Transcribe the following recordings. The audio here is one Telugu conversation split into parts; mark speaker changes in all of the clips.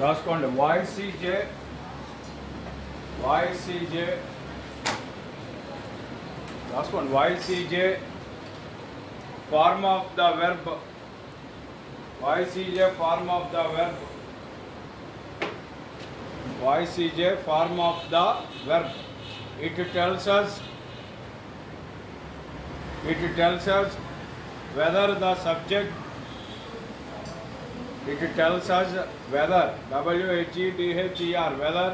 Speaker 1: రాసుకోండి. YCJ రాసుకోండి. YCJ form of the verb. YCJ form of the verb. YCJ form of the verb. It tells us whether the subject. It tells us whether WHEDHER whether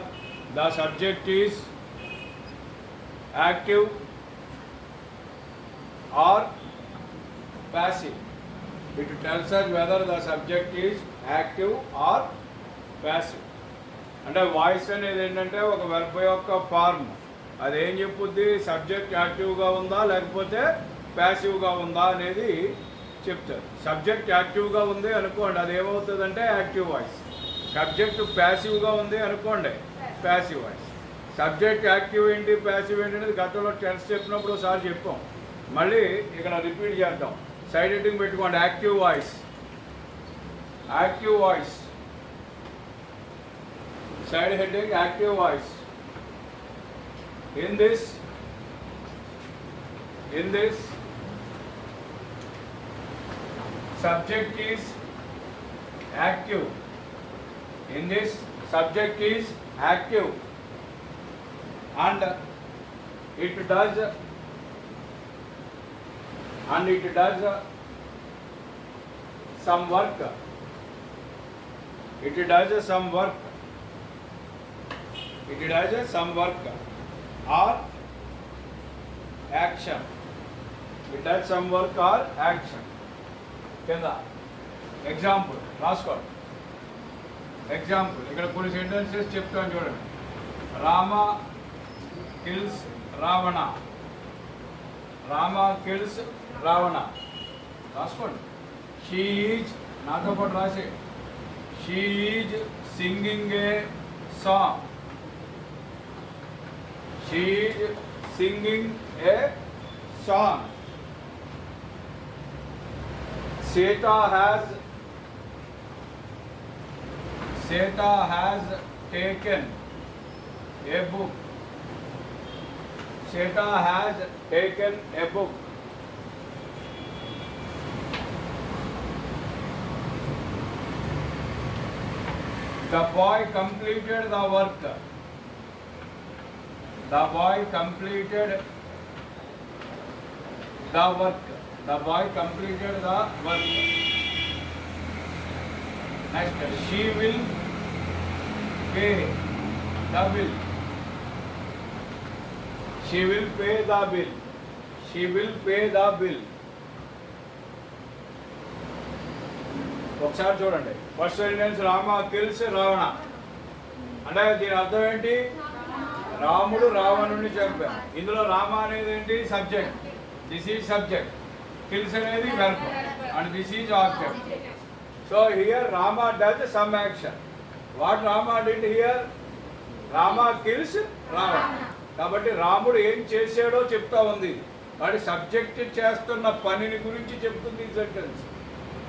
Speaker 1: the subject is active or passive. It tells us whether the subject is active or passive. అంటే వాయిస్ అనేది ఏంటంటే ఒక వెర్బ్ యొక్క ఫార్మ్. అదేం చెప్పుద్ది, సబ్జెక్ట్ యాక్టివ్గా ఉందా లేకపోతే ప్యాసివ్గా ఉందా అనేది చెప్తారు. సబ్జెక్ట్ యాక్టివ్గా ఉంది అనుకోండి, అది ఏమవుతుందంటే యాక్టివ్ వాయిస్. సబ్జెక్ట్ ప్యాసివ్గా ఉంది అనుకోండి, ప్యాసివ్ వాయిస్. సబ్జెక్ట్ యాక్టివ్ ఏంటి ప్యాసివ్ ఏంటి అనేది గతంలో టెన్స్ చెప్పినప్పుడు ఒకసారి చెప్పాం. మళ్ళీ ఇక్కడ రిపీట్ చేద్దాం. సైడ్ హెడ్డింగ్ పెట్టుకోండి. Active voice. Side heading active voice. In this subject is active. In this subject is active and it does some work. It does some work or action. It does some work or action. కింద ఎగ్జాంపుల్ రాసుకోండి. ఎగ్జాంపుల్ ఇక్కడ కొన్ని సెంటెన్సెస్ చెప్తాను చూడండి. రామ కిల్స్ రావణ. రాసుకోండి. షీ ఈజ్, నాతో పాటు రాసే, she is singing a song. She is singing a song. Seta has taken a book. The boy completed the work. Next, she will pay the bill. ఒకసారి చూడండి. First sentence Rama kills Ravana అంటే దీని అర్థం ఏంటి? రాముడు రావణుని చంపాడు. ఇందులో రామ అనేది ఏంటి? Subject. This is subject. Kills అనేది verb and this is object. So here Rama does some action. What Rama did here? Rama kills Ravana. కాబట్టి రాముడు ఏం చేశాడో చెప్తా ఉంది. వాడి సబ్జెక్ట్ చేస్తున్న పనిని గురించి చెప్తుంది ఈ సెంటెన్స్.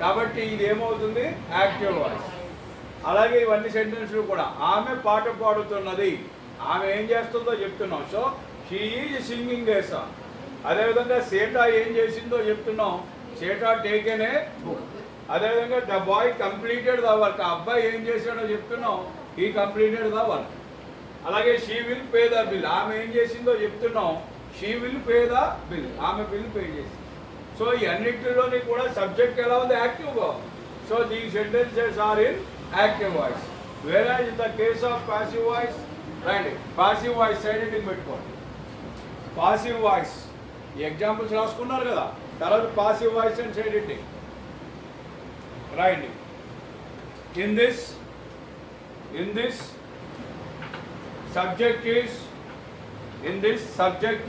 Speaker 1: కాబట్టి ఇది ఏమవుతుంది? Active voice. అలాగే ఇవన్నీ సెంటెన్స్లు కూడా ఆమె పాట పాడుతున్నది, ఆమె ఏం చేస్తుందో చెప్తున్నాం. So she is singing a song. అదేవిధంగా సీతా ఏం చేసిందో చెప్తున్నాం. Sita taken a book. అదేవిధంగా the boy completed the work. ఆ అబ్బాయి ఏం చేశాడో చెప్తున్నాం. He completed the work. అలాగే she will pay the bill. ఆమె ఏం చేసిందో చెప్తున్నాం. She will pay the bill. ఆమె బిల్ పే చేసింది. సో ఈ అన్నింటిలోని కూడా సబ్జెక్ట్ ఎలా ఉంది? యాక్టివ్గా ఉంది. So these sentences are in active voice. వేరే in the case of passive voice రండి. పాసివ్ వాయిస్ సైడ్ హెడ్డింగ్ పెట్టుకోండి. పాసివ్ వాయిస్ ఈ ఎగ్జాంపుల్స్ రాసుకున్నారు కదా. తర్వాత passive voice and side heading రాయండి. In this subject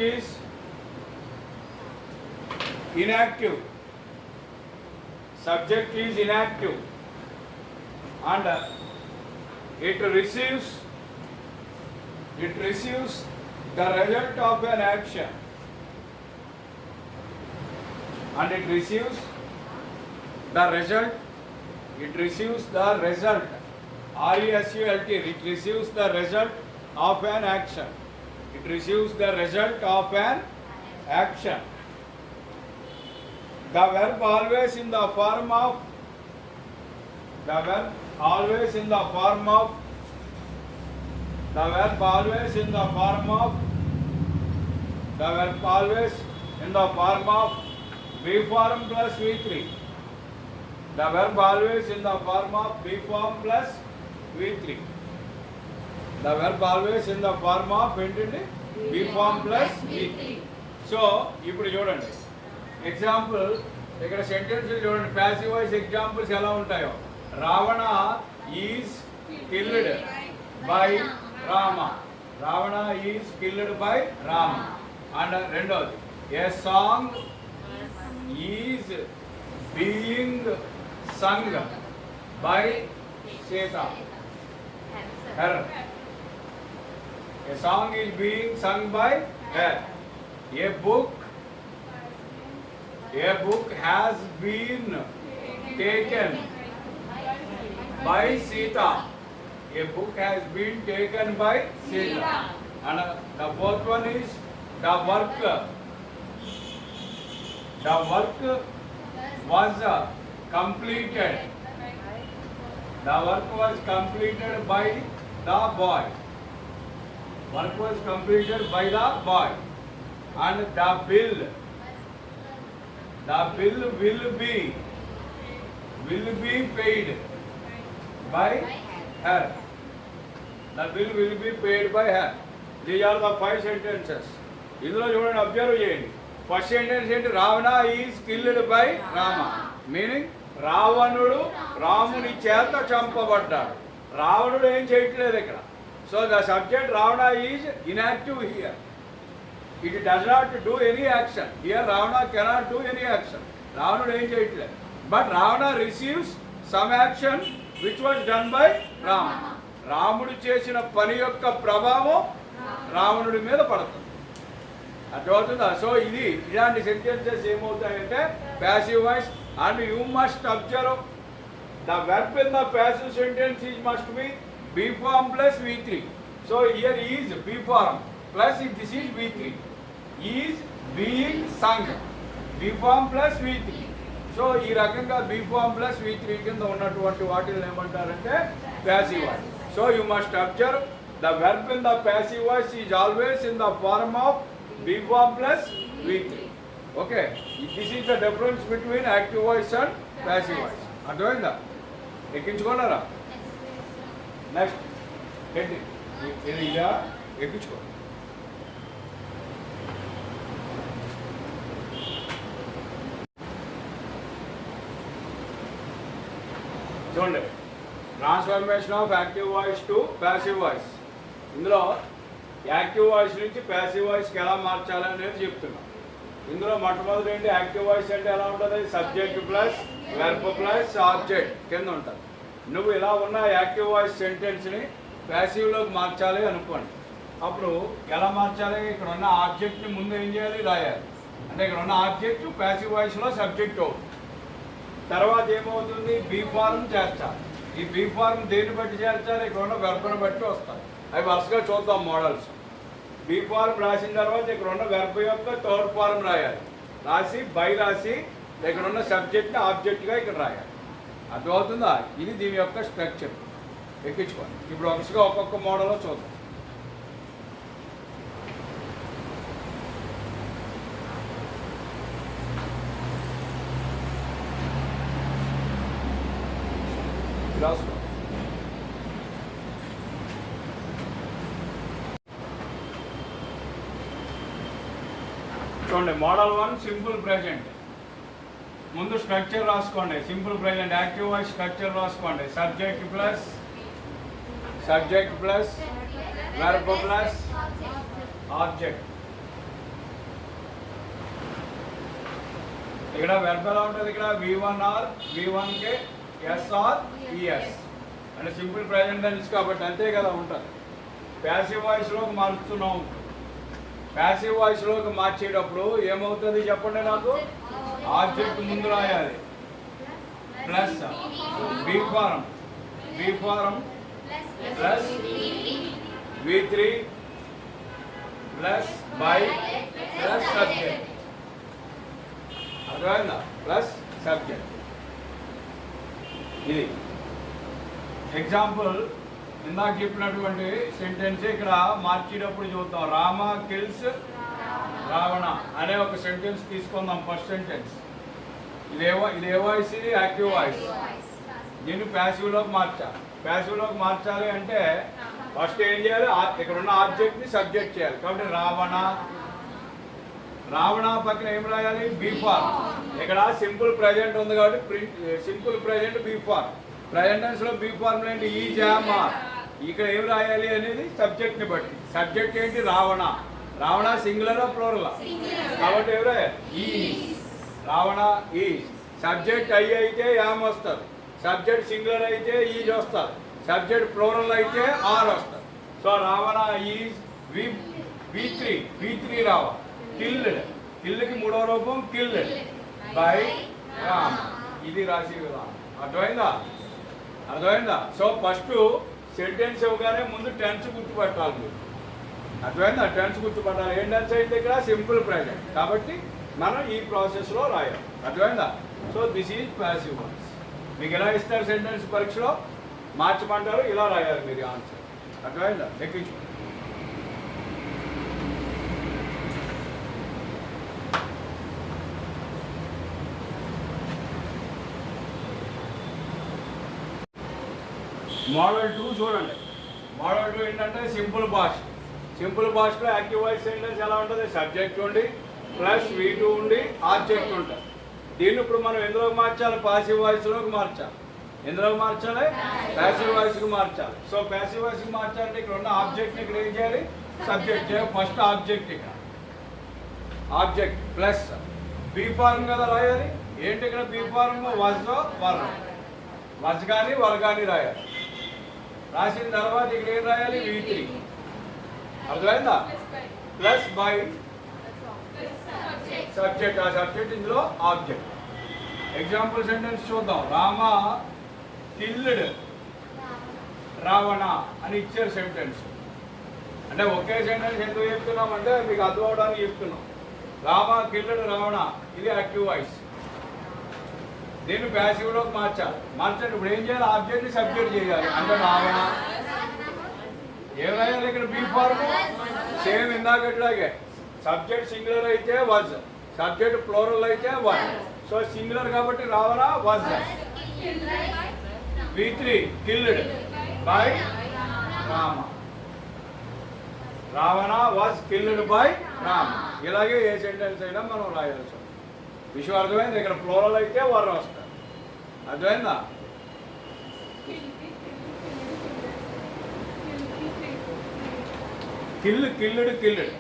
Speaker 1: is inactive. Subject is inactive and it receives the result of an action. And it receives the result RESULT, it receives the result of an action. It receives the result of an action. The verb always in the form of, the verb always in the form of, the verb always in the form of, the verb always in the form of B form plus V3. The verb always in the form of B form plus V3. The verb always in the form of ఏంటండి B form plus V3. So ఇప్పుడు చూడండి ఎగ్జాంపుల్ ఇక్కడ సెంటెన్స్ చూడండి ప్యాసివ్ వాయిస్ ఎగ్జాంపుల్స్ ఎలా ఉంటాయో Ravana is killed by Rama. Ravana is killed by Rama. And రెండోది a song is being sung by Sita. Her. A song is being sung by her. A book has been taken by Sita. A book has been taken by Sita. And the fourth one is the work. The work was completed. The work was completed by the boy. Work was completed by the boy. And the bill will be paid by her. The bill will be paid by her. These are the 5 sentences. ఇందులో చూడండి అబ్జర్వ్ చేయండి. ఫస్ట్ సెంటెన్స్ ఏంటి Ravana is killed by Rama. Meaning రావణుడు రాముని చేత చంపబడ్డాడు. రావణుడు ఏం చేయట్లేదు ఇక్కడ. So the subject Ravana is inactive here. It does not do any action here. Ravana cannot do any action. రావణుడు ఏం చేయట్లేదు. But Ravana receives some action which was done by Rama. రాముడు చేసిన పని యొక్క ప్రభావం రావణుడి మీద పడుతుంది. అర్థమవుతుందా? సో ఇది ఇలాంటి సెంటెన్సెస్ ఏమవుతాయంటే passive voice. And you must observe the verb in the passive sentence must be B form plus V3. So here is B form plus if this is V3. Is being sung. B form plus V3. So ఈ రకంగా B form plus V3 కింద ఉన్నటువంటి వాటిని ఏమంటారంటే passive voice. So you must observe the verb in the passive voice is always in the form of B form plus V3. Okay, this is the difference between active voice and passive voice. అర్థమైందా? ఎక్కించుకున్నారా? నెక్స్ట్ ఏంటి ఇలా ఎక్కించుకో. చూడండి transformation of active voice to passive voice. ఇందులో యాక్టివ్ వాయిస్ నుంచి ప్యాసివ్ వాయిస్కి ఎలా మార్చాలి అనేది చెప్తున్నాం. ఇందులో మొట్టమొదటి ఏంటి యాక్టివ్ వాయిస్ అంటే ఎలా ఉంటుంది? Subject plus verb plus object కింద ఉంటుంది. నువ్వు ఇలా ఉన్న యాక్టివ్ వాయిస్ సెంటెన్స్ని ప్యాసివ్లోకి మార్చాలి అనుకోండి. అప్పుడు ఎలా మార్చాలి? ఇక్కడ ఉన్న ఆబ్జెక్ట్ని ముందు ఏం చేయాలి? రాయాలి. అంటే ఇక్కడ ఉన్న ఆబ్జెక్ట్ ప్యాసివ్ వాయిస్లో సబ్జెక్ట్ అవుతుంది. తర్వాత ఏమవుతుంది? బీ ఫార్మ్ చేర్చాలి. ఈ బీ ఫార్మ్ దేన్ని బట్టి చేర్చాలి? ఇక్కడ ఉన్న వెర్బ్ని బట్టి వస్తాయి. అవి వరుసగా చూద్దాం మోడల్స్. బీ ఫార్మ్ రాసిన తర్వాత ఇక్కడ ఉన్న వెర్బ్ యొక్క థర్డ్ ఫార్మ్ రాయాలి. రాసి బై రాసి ఇక్కడ ఉన్న సబ్జెక్ట్ని ఆబ్జెక్ట్గా ఇక్కడ రాయాలి. అర్థమవుతుందా? ఇది దీని యొక్క స్ట్రక్చర్. ఎక్కించుకోండి. ఇప్పుడు వరుసగా ఒక్కొక్క మోడల్లో చూద్దాం. రాసుకో. చూడండి మోడల్ 1 సింపుల్ ప్రెజెంట్. ముందు స్ట్రక్చర్ రాసుకోండి. Simple present active voice structure రాసుకోండి. Subject plus verb plus object. ఇక్కడ వెర్బ్ ఎలా ఉంటుంది? ఇక్కడ V1 ఆర్ V1కే ఎస్ ఆర్ ఈఎస్ అంటే సింపుల్ ప్రెజెంట్ టెన్స్ కాబట్టి అంతే కదా ఉంటుంది. ప్యాసివ్ వాయిస్లోకి మారుస్తున్నాం. ప్యాసివ్ వాయిస్లోకి మార్చేటప్పుడు ఏమవుతుంది చెప్పండి నాకు? ఆబ్జెక్ట్ ముందు రాయాలి plus be form plus V3 plus by plus subject. అర్థమైందా? Plus subject. ఇది ఎగ్జాంపుల్. ఇందాక చెప్పినటువంటి సెంటెన్స్ ఇక్కడ మార్చేటప్పుడు చూద్దాం. రామ కిల్స్ రావణ అనే ఒక సెంటెన్స్ తీసుకుందాం. ఫస్ట్ సెంటెన్స్ ఇది ఏ వాయిస్? ఇది యాక్టివ్ వాయిస్. దీన్ని ప్యాసివ్లోకి మార్చాలి. ప్యాసివ్లోకి మార్చాలి అంటే ఫస్ట్ ఏం చేయాలి? ఇక్కడ ఉన్న ఆబ్జెక్ట్ని సబ్జెక్ట్ చేయాలి. కాబట్టి రావణ, రావణ పక్కన ఏం రాయాలి? Be form. ఇక్కడ సింపుల్ ప్రజెంట్ ఉంది కాబట్టి simple present be form. Present టెన్స్లో బీ ఫార్మ్ ఏంటి? Is jam are. ఇక్కడ ఏం రాయాలి అనేది సబ్జెక్ట్ని బట్టి. సబ్జెక్ట్ ఏంటి? రావణ. రావణ సింగులరా ప్లూరలా? కాబట్టి ఏం రాయాలి? Is. Ravana is. Subject I అయితే యామ్ వస్తారు. సబ్జెక్ట్ సింగులర్ అయితే ఈజ్ వస్తారు. సబ్జెక్ట్ ప్లూరల్ అయితే ఆర్ వస్తారు. So Ravana is V3 Rao. Killed, కిల్డ్కి మూడో రూపం కిల్డ్ బై రామ్. ఇది రాసి విధానం. అర్థమైందా? సో ఫస్ట్ సెంటెన్స్ ఇవ్వగానే ముందు టెన్స్ గుర్తుపట్టాలి మీరు. అర్థమైందా? టెన్స్ గుర్తుపట్టాలి. ఏం టెన్స్ అయితే ఇక్కడ సింపుల్ ప్రెజెంట్ కాబట్టి మనం ఈ ప్రాసెస్లో రాయాలి. అర్థమైందా? So this is passive voice. మీకు ఎలా ఇస్తారు సెంటెన్స్ పరీక్షలో? మార్చమంటారు, ఇలా రాయాలి మీరు ఆన్సర్. అర్థమైందా? ఎక్కించు. మోడల్ 2 చూడండి. మోడల్ 2 ఏంటంటే సింపుల్ పాస్ట్. సింపుల్ పాస్ట్లో యాక్టివ్ వాయిస్ సెంటెన్స్ ఎలా ఉంటుంది? సబ్జెక్ట్ ఉండి ప్లస్ V2 ఉండి ఆబ్జెక్ట్ ఉంటుంది. దీన్ని ఇప్పుడు మనం ఎందులోకి మార్చాలి? పాసివ్ వాయిస్లోకి మార్చాలి. ఎందులోకి మార్చాలి? ప్యాసివ్ వాయిస్కి మార్చాలి. సో ప్యాసివ్ వాయిస్కి మార్చాలంటే ఇక్కడ ఉన్న ఆబ్జెక్ట్ని ఇక్కడ ఏం చేయాలి? సబ్జెక్ట్ చేయాలి. ఫస్ట్ ఆబ్జెక్ట్ ఇక్కడ ఆబ్జెక్ట్ ప్లస్ బీ ఫార్మ్ కదా రాయాలి. ఏంటి ఇక్కడ be form? Was were. Was కానీ వర్ కానీ రాయాలి. రాసిన తర్వాత ఇక్కడ ఏం రాయాలి? V3. అర్థమైందా? Plus by subject. ఆ సబ్జెక్ట్ ఇందులో ఆబ్జెక్ట్. ఎగ్జాంపుల్ సెంటెన్స్ చూద్దాం. రామ కిల్డ్ రావణ అని ఇచ్చారు సెంటెన్స్. అంటే ఒకే సెంటెన్స్ ఎందుకు చెప్తున్నాం అంటే మీకు అర్థం అవడానికి చెప్తున్నాం. రామ కిల్డ్ రావణ ఇది యాక్టివ్ వాయిస్. దీన్ని ప్యాసివ్లోకి మార్చండి. ఇప్పుడు ఏం చేయాలి? ఆబ్జెక్ట్ని సబ్జెక్ట్ చేయాలి. అంటే రావణ ఏం రాయాలి? ఇక్కడ బీ ఫార్మ్ సేమ్ ఇందాకట్లాగే. సబ్జెక్ట్ సింగులర్ అయితే వజ్, సబ్జెక్ట్ ప్లూరల్ అయితే వన్. సో సింగులర్ కాబట్టి Ravana was. V3 killed by Rama. Ravana was killed by Rama. ఇలాగే ఏ సెంటెన్స్ అయినా మనం రాయాల్సి. విషయం అర్థమైంది? ఇక్కడ ప్లూరల్ అయితే వర్ వస్తారు. అర్థమైందా? కిల్డ్.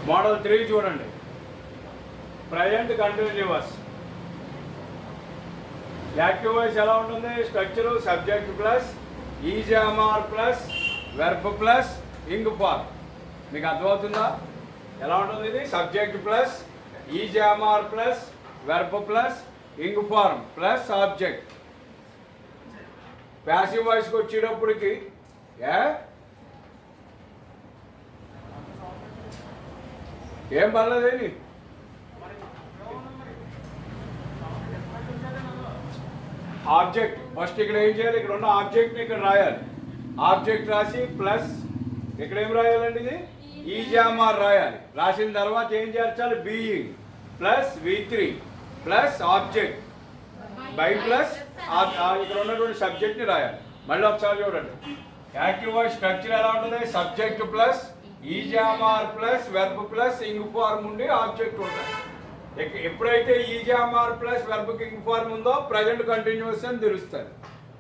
Speaker 1: మోడల్ 3 చూడండి. Present continuous. యాక్టివ్ వాయిస్ ఎలా ఉంటుంది? Structure subject plus is am are plus verb plus ing form. మీకు అర్థమవుతుందా ఎలా ఉంటుంది? ఇది subject plus is am are plus verb plus ing form plus object. Passive వాయిస్కి వచ్చేటప్పటికి ఏం పర్లేదేంటి? ఆబ్జెక్ట్ ఫస్ట్ ఇక్కడ ఏం చేయాలి? ఇక్కడ ఉన్న ఆబ్జెక్ట్ని ఇక్కడ రాయాలి. ఆబ్జెక్ట్ రాసి ప్లస్ ఇక్కడ ఏం రాయాలండి? ఇది ఈజామార్ రాయాలి. రాసిన తర్వాత ఏం చేర్చాలి? Being plus V3 plus object by plus ఇక్కడ ఉన్నటువంటి సబ్జెక్ట్ని రాయాలి. మళ్ళీ ఒకసారి చూడండి. యాక్టివ్ వాయిస్ స్ట్రక్చర్ ఎలా ఉంటుంది? Subject plus is am are plus verb plus ing form ఉండి ఆబ్జెక్ట్ ఉంటుంది. ఎప్పుడైతే is am are plus verb ing form ఉందో ప్రజెంట్ కంటిన్యూస్ అని తెలుస్తుంది.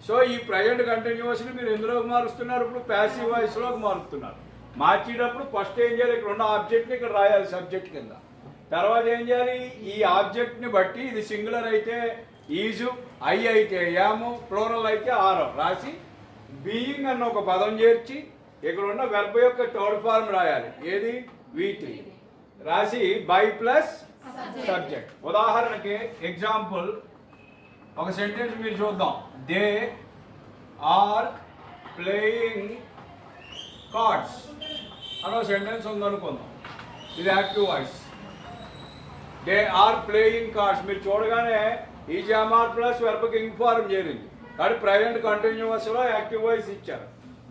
Speaker 1: సో ఈ ప్రజెంట్ కంటిన్యూస్ని మీరు ఎందులోకి మారుస్తున్నారు? ఇప్పుడు ప్యాసివ్ వాయిస్లోకి మారుతున్నారు. మార్చేటప్పుడు ఫస్ట్ ఏం చేయాలి? ఇక్కడ ఉన్న ఆబ్జెక్ట్ని ఇక్కడ రాయాలి సబ్జెక్ట్ కింద. తర్వాత ఏం చేయాలి? ఈ ఆబ్జెక్ట్ని బట్టి ఇది సింగులర్ అయితే ఈజు, ఐ అయితే యాము, ప్లోరల్ అయితే ఆరో రాసి బీయింగ్ అన్న ఒక పదం చేర్చి ఇక్కడ ఉన్న వెర్బ్ యొక్క థర్డ్ ఫార్మ్ రాయాలి. ఏది? V3 రాసి బై ప్లస్ సబ్జెక్ట్. ఉదాహరణకి ఎగ్జాంపుల్ ఒక సెంటెన్స్ మీరు చూద్దాం. దే ఆర్ ప్లేయింగ్ కార్డ్స్ అని ఒక సెంటెన్స్ ఉందనుకుందాం. ఇది active voice. They are playing cards మీరు చూడగానే ఈ జామార్ ప్లస్ వెర్బ్కి ఇన్ఫార్మ్ చేరింది కాబట్టి ప్రజెంట్ కంటిన్యూస్లో యాక్టివ్ వాయిస్ ఇచ్చారు.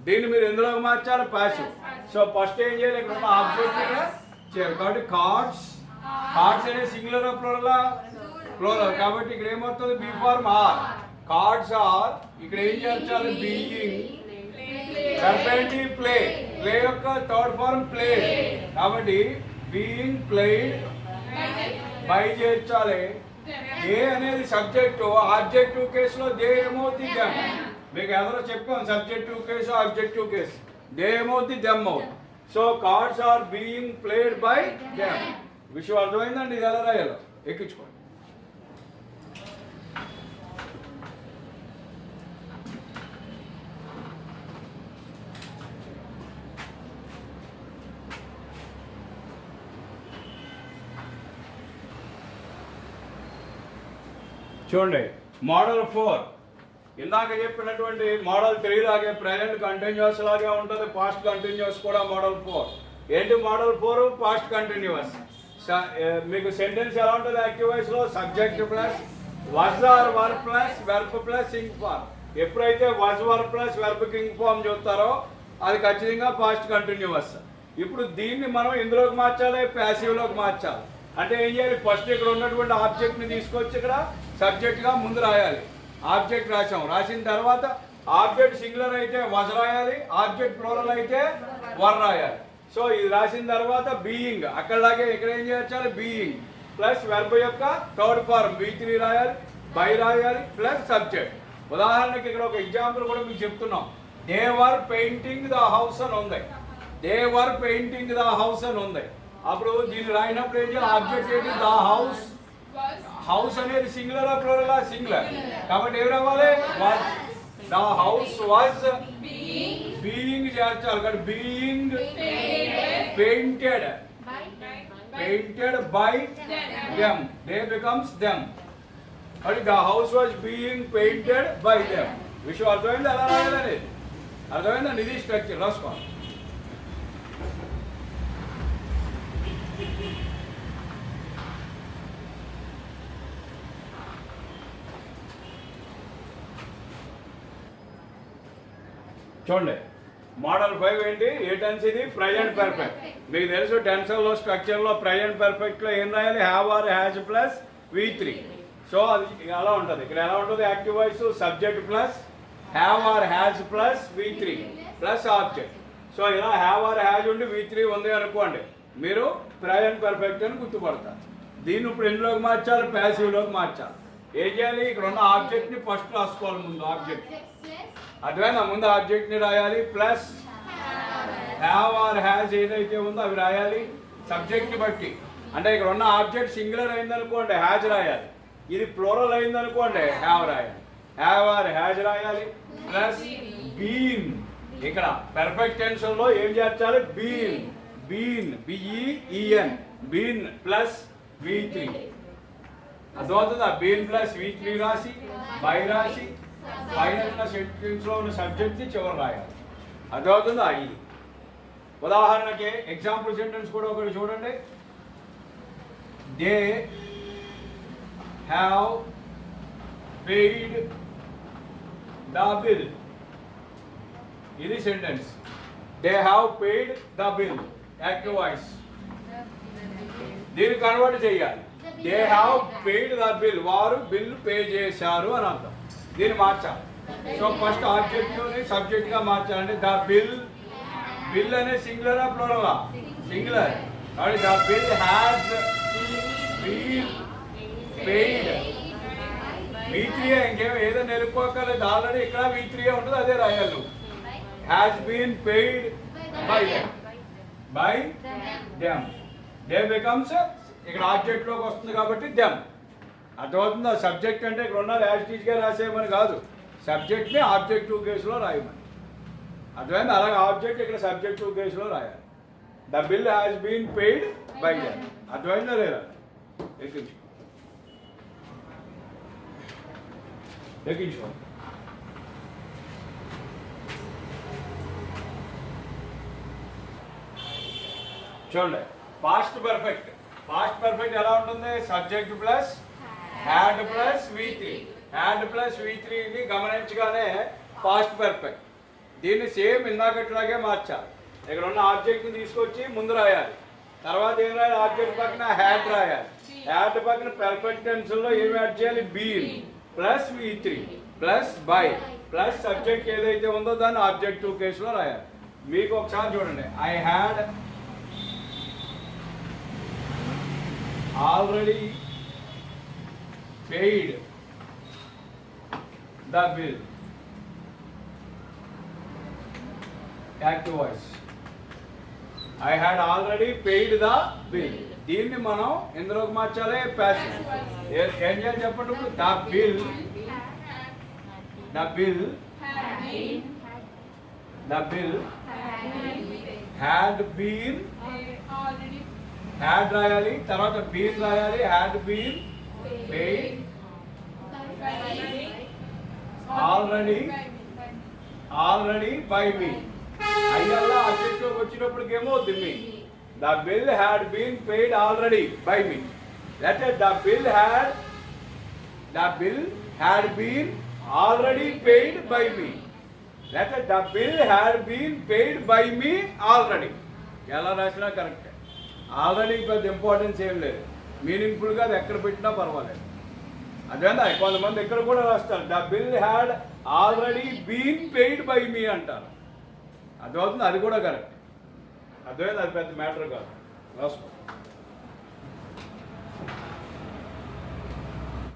Speaker 1: దీన్ని మీరు ఎందులోకి మార్చాలి? ప్యాసివ్. సో ఫస్ట్ ఏం చేయాలి? ఇక్కడ ఉన్న ఆబ్జెక్ట్ చేయాలి కాబట్టి కార్డ్స్. కార్డ్స్ అనేది సింగులర్ ప్లూరలా? ప్లూరల్ కాబట్టి ఇక్కడ ఏమవుతుంది? Be form are. Cards are. ఇక్కడ ఏం చేర్చాలి? బీయింగ్. సర్పెంటి ప్లే. ప్లే యొక్క థర్డ్ ఫార్మ్ ప్లే కాబట్టి బీయింగ్ ప్లేడ్ బై చేర్చాలి. ఏ అనేది సబ్జెక్టు. ఆబ్జెక్టివ్ కేసులో దే ఏమవుతుంది? దెమ్. మీకు ఎవరో చెప్పాం subjective case objective case. They ఏమవుతుంది? దెమ్ అవుతుంది. So cards are being played by them. విషయం అర్థమైందండి? ఇది ఎలా రాయాలో ఎక్కించుకోండి. చూడండి మోడల్ 4 ఇందాక చెప్పినటువంటి మోడల్ 3 లాగే ప్రెజెంట్ కంటిన్యూస్ లాగే ఉంటుంది. పాస్ట్ కంటిన్యూస్ కూడా మోడల్ 4. ఏంటి మోడల్ 4? Past continuous. మీకు సెంటెన్స్ ఎలా ఉంటుంది? యాక్టివ్ వాయిస్ లో subject plus was or verb plus verb plus ing form. ఎప్పుడైతే వాజ్ వర్బ్ ప్లస్ వెర్బ్కి ఇంక్ ఫార్మ్ చూస్తారో అది ఖచ్చితంగా పాస్ట్ కంటిన్యూస్. ఇప్పుడు దీన్ని మనం ఎందులోకి మార్చాలి? ప్యాసివ్లోకి మార్చాలి. అంటే ఏం చేయాలి? ఫస్ట్ ఇక్కడ ఉన్నటువంటి ఆబ్జెక్ట్ని తీసుకొచ్చి ఇక్కడ సబ్జెక్ట్గా ముందు రాయాలి. ఆబ్జెక్ట్ రాసాం. రాసిన తర్వాత ఆబ్జెక్ట్ సింగులర్ అయితే వజ్ రాయాలి, ఆబ్జెక్ట్ ప్లూరల్ అయితే వర్ రాయాలి. సో ఇది రాసిన తర్వాత బీయింగ్ అక్కడలాగే ఇక్కడ ఏం చేయాలి? బీయింగ్ ప్లస్ వెర్బ్ యొక్క థర్డ్ ఫార్మ్ V3 రాయాలి, బై రాయాలి ప్లస్ సబ్జెక్ట్. ఉదాహరణకి ఇక్కడ ఒక ఎగ్జాంపుల్ కూడా మీకు చెప్తున్నాం. They were painting the house అని ఉంది. They were painting the house అని ఉంది. అప్పుడు దీన్ని రాయినప్పుడు ఏం చేయాలి? ఆబ్జెక్ట్ ఏంటి? The house. హౌస్ అనేది సింగులర్ ప్లూరల్? సింగులర్ కాబట్టి ఏం రావాలి? Was. The house was being చేర్చాలి కాబట్టి being painted. Painted by them. They becomes them. అది the house was being painted by them. విషయం అర్థమైంది? ఎలా రాయాలని అర్థమైందండి? ఇది స్ట్రక్చర్ రాసుకోండి. చూడండి మోడల్ 5 ఏంటి? ఏ టెన్స్ ఇది? Present perfect. మీకు తెలుసు టెన్స్లో స్ట్రక్చర్లో ప్రెజెంట్ పర్ఫెక్ట్లో ఏం రాయాలి? Have or has plus V3. So అది అలా ఉంటుంది. ఇక్కడ ఎలా ఉంటుంది? Active voice subject plus have or has plus V3 plus object. So ఇలా హ్యావ్ ఆర్ హ్యాజ్ ఉండి V3 ఉంది అనుకోండి, మీరు ప్రెజెంట్ పర్ఫెక్ట్ అని గుర్తుపడతారు. దీన్ని ఇప్పుడు ఎందులోకి మార్చాలి? ప్యాసివ్లోకి మార్చాలి. ఏం చేయాలి? ఇక్కడ ఉన్న ఆబ్జెక్ట్ని ఫస్ట్ రాసుకోవాలి. ముందు ఆబ్జెక్ట్ అర్థమైనా? ముందు ఆబ్జెక్ట్ని రాయాలి ప్లస్ హ్యావ్ ఆర్ హ్యాజ్ ఏదైతే ఉందో అవి రాయాలి సబ్జెక్ట్ని బట్టి. అంటే ఇక్కడ ఉన్న ఆబ్జెక్ట్ సింగులర్ అయిందనుకోండి హ్యాజ్ రాయాలి, ఇది ప్లూరల్ అయిందనుకోండి హ్యావ్ రాయాలి. హ్యావ్ ఆర్ హ్యాజ్ రాయాలి ప్లస్ బీన్. ఇక్కడ పర్ఫెక్ట్ టెన్స్లో ఏం చేర్చాలి? Been. Been B E E N been plus V3. అర్థమవుతుందా? బీన్ ప్లస్ V3 రాసి బై రాసి ఫైనల్ సెంటెన్స్లో ఉన్న సబ్జెక్ట్ని చివరి రాయాలి. అర్థమవుతుందా? ఇది ఉదాహరణకి ఎగ్జాంపుల్ సెంటెన్స్ కూడా ఒకటి చూడండి. They have paid the bill. ఇది sentence. They have paid the bill active voice. దీన్ని కన్వర్ట్ చేయాలి. They have paid the bill. వారు బిల్ పే చేశారు అని అర్థం. దీన్ని మార్చాలి. సో ఫస్ట్ ఆబ్జెక్ట్ని సబ్జెక్ట్గా మార్చాలంటే ద బిల్. బిల్ అనే సింగులరా ప్లూరలా? సింగులర్ కాబట్టి the bill has been paid. V3 ఇంకేం ఏదో నిలుపుకోకలేదు. ఆల్రెడీ ఇక్కడ V3 ఉంటుంది, అదే రాయాలి. Has been paid by them. By them. They becomes ఇక్కడ ఆబ్జెక్ట్లోకి వస్తుంది కాబట్టి దెమ్. అర్థమవుతుందా? సబ్జెక్ట్ అంటే ఇక్కడ ఉన్న యాజ్ టీచ్గా రాసేయమని కాదు, సబ్జెక్ట్ని ఆబ్జెక్టివ్ కేసులో రాయమని. అర్థమైంది? అలాగే ఆబ్జెక్ట్ ఇక్కడ సబ్జెక్టివ్ కేసులో రాయాలి. The bill has been paid by them. అర్థమైందా లేదా? ఎక్కించు ఎక్కించు. చూడండి, పాస్ట్ పర్ఫెక్ట్. పాస్ట్ పర్ఫెక్ట్ ఎలా ఉంటుంది? Subject plus had plus V3. Had plus V3ని గమనించగానే పాస్ట్ పర్ఫెక్ట్. దీన్ని సేమ్ ఇందాకట్లాగే మార్చాలి. ఇక్కడ ఉన్న ఆబ్జెక్ట్ని తీసుకొచ్చి ముందు రాయాలి, తర్వాత ఏం రాయాలి? ఆబ్జెక్ట్ పక్కన హ్యాడ్ రాయాలి. హ్యాడ్ పక్కన పర్ఫెక్ట్ టెన్స్లో ఏం యాడ్ చేయాలి? Been plus V3 plus by plus subject ఏదైతే ఉందో దాన్ని ఆబ్జెక్టివ్ కేసులో రాయాలి. మీకు ఒకసారి చూడండి, I had already paid the bill. Active voice. I had already paid the bill. దీన్ని మనం ఎందులోకి మార్చాలి? ప్యాసివ్. ఏం చేయాలి చెప్పండి? The bill had been had రాయాలి, తర్వాత బీన్ రాయాలి. Had been paid already by me. అయ్యల్లా అబ్జెక్ట్లోకి వచ్చినప్పటికి ఏమవుతుంది? మీ the bill had been paid already by me. లేకపోతే the bill had been already paid by me. లేకపోతే the bill had been paid by me already. ఎలా రాసినా కరెక్టే. ఆల్రెడీ పెద్ద ఇంపార్టెన్స్ ఏం లేదు, మీనింగ్ఫుల్గా అది ఎక్కడ పెట్టినా పర్వాలేదు. అదేనా? కొంతమంది ఇక్కడ కూడా రాస్తారు, the bill had already been paid by me అంటారు. అర్థమవుతుంది? అది కూడా కరెక్ట్. అర్థమైంది? అది పెద్ద మ్యాటర్ కాదు. రాసుకో.